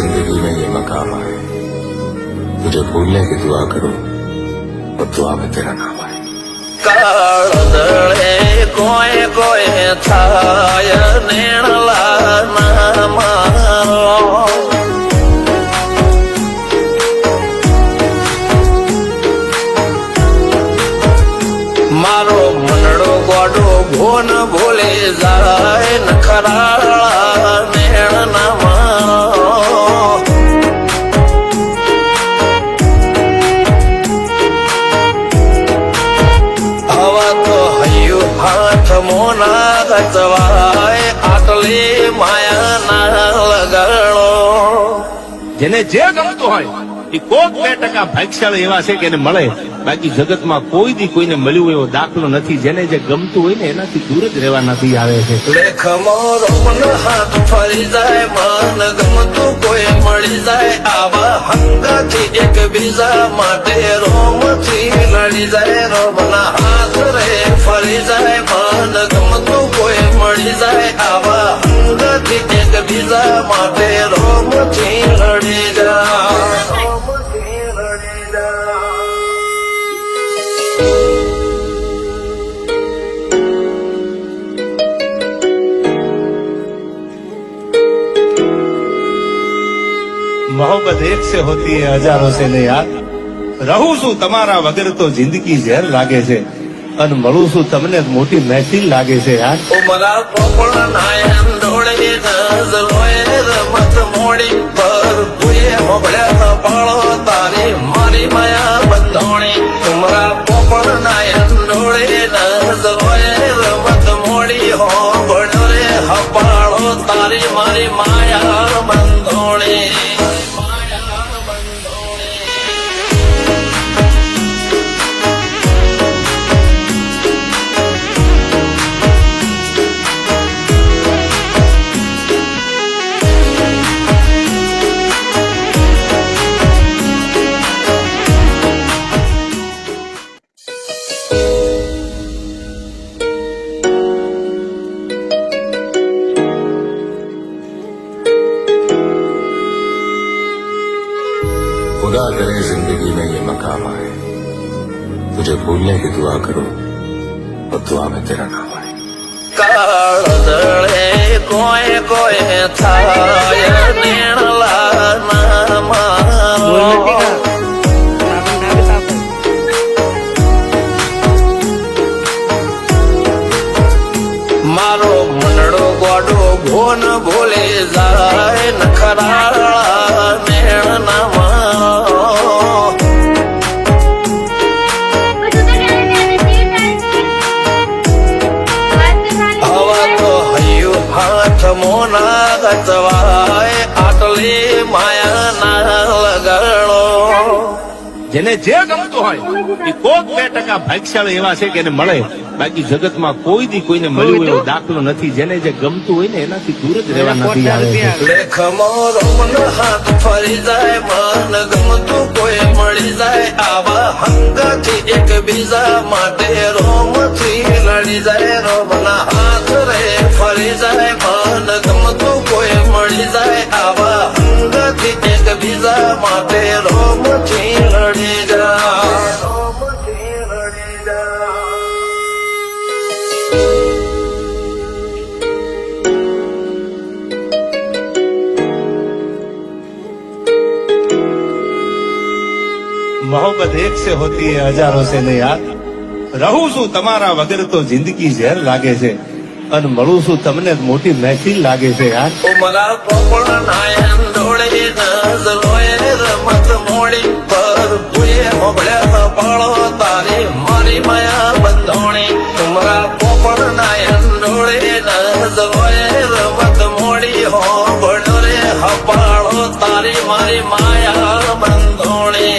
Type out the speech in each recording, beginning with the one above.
जिंदगी में ये मकाम आए, तुझे भूलने की दुआ करूं और दुआ में तेरा नाम आए। કાળદળે કોઈ કોઈ થાય નેણલા ના મારો મારો મનડો ગોડો ભોન ભૂલે જાય નખરાળા નેણ ના મારો હાથ મોના ગચવાય આટલી માયા ના લગાડો જેને જે ગમતું હોય એ કોક 2% ભાગ્યશાળી એવા છે કે એને મળે, બાકી જગતમાં કોઈ દી કોઈને મળ્યું એવો દાખલો નથી. જેને જે ગમતું હોય ને એનાથી દૂર જ રહેવા નથી આવે છે. લેખમો રોમન હાથ ફરી જાય, મન ગમતું કોઈ મળી જાય, આવા હંગાથી એકબીજા માટે રોમથી લડી જાય. રોમના હાથ રે ફરી જાય, મન ગમતું કોઈ મળી જાય, આવા હંગાથી એકબીજા માટે રોમથી લડી જાય. मोहब्बत एक से होती है हजारों से ने यार. રહું છું તમારા વગર તો જિંદગી ઝેર લાગે છે, અને મળું છું તમને મોટી મહેફિલ લાગે છે યાર. ઉમરા પોપળ નાયન ડોળે નજરોએ રમત મોડી પર ભૂએ મોબળ્યા પાળો તારી મારી માયા બંધોણી. ઉમરા પોપળ નાયન ડોળે નજરોએ રમત મોડી હો બળ્યો રે હપાળો તારી મારી માયા બંધોણી. खुदा करे जिंदगी में ये मकाम आए, तुझे भूलने की दुआ करूं और दुआ में तेरा नाम आए. કાળદળે કોઈ કોઈ થાય નેણલા ના મારો મારો મનડો ગોડો ભોન ભૂલે જાય નખરાળા નેણ ના મારો હવા તો હૈયું હાથ મોના ગચવાય આટલી માયા ના લગાડો. જેને જે ગમતું હોય એ કોક 2% ભાગ્યશાળી એવા છે કે એને મળે, બાકી જગતમાં કોઈ દી કોઈને મળ્યું એવો દાખલો નથી. જેને જે ગમતું હોય ને એનાથી દૂર જ રહેવા નથી આવે છે. લેખમો રોમન હાથ ફરી જાય, મન ગમતું કોઈ મળી જાય, આવા હંગાથી એકબીજા માટે રોમથી લડી જાય. રોમના હાથ રે ફરી જાય, મન ગમતું કોઈ મળી જાય, આવા હંગાથી એકબીજા માટે રોમથી લડી જાય. રોમથી લડી જાય. मोहब्बत एक से होती है हजारों से ने यार. રહું છું તમારા વગર તો જિંદગી ઝેર લાગે છે, અને મળું છું તમને મોટી મહેફિલ લાગે છે યાર. ઉમરા પોપળ નાયન ડોળે નજરોએ રમત મોડી પર ભૂએ મોબળ્યા પાળો તારી મારી માયા બંધોણી. ઉમરા પોપળ નાયન ડોળે નજરોએ રમત મોડી હો બળ્યો રે હપાળો તારી મારી માયા બંધોણી.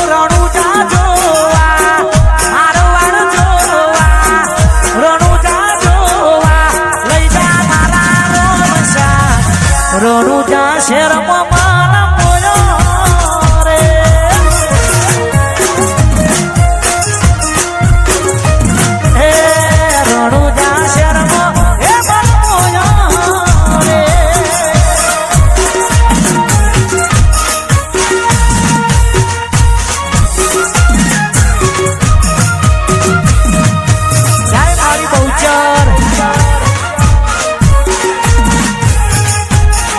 રણુજા જોવા મારવાડ જોવા રણુજા જોવા લઈ જા મારા રોમસા રણુજા શેરમાં મારા મોયો રે હે રણુજા શેરમાં હે મારા મોયો રે જય મારી બહુચર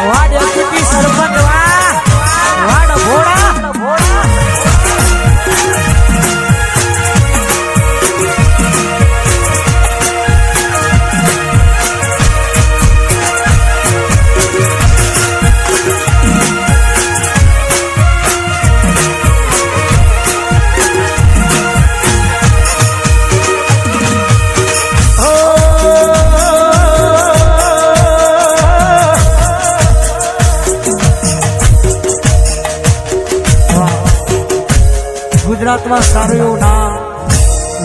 વાડ અતિથિ સરપંચ વાડ ભોળા ગુજરાતમાં સારું એવું નામ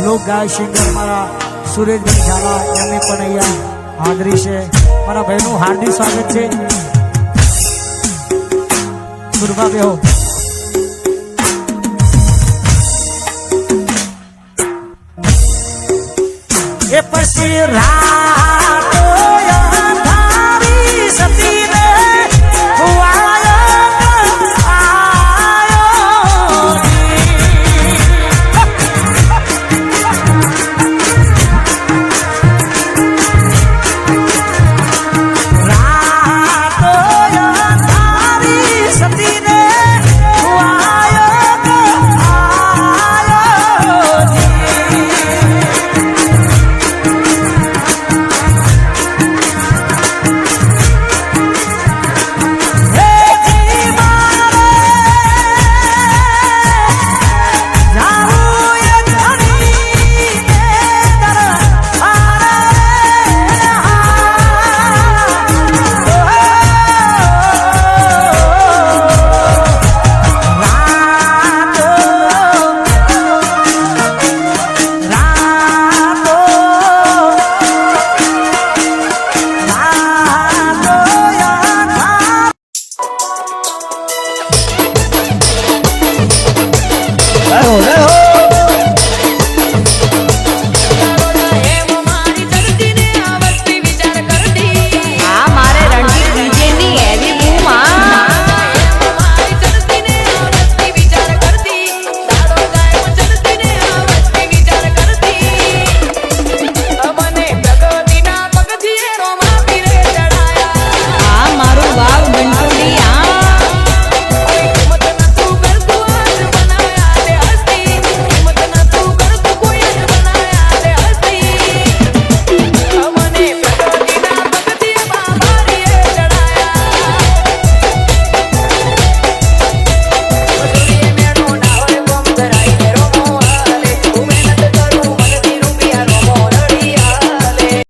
લોક ગાય સિંગર મારા સુરેશભાઈ ઝાલા એમને પણ અહીંયા હાજરી છે મારા ભાઈનું હાર્દિક સ્વાગત છે ગુરબા બેહો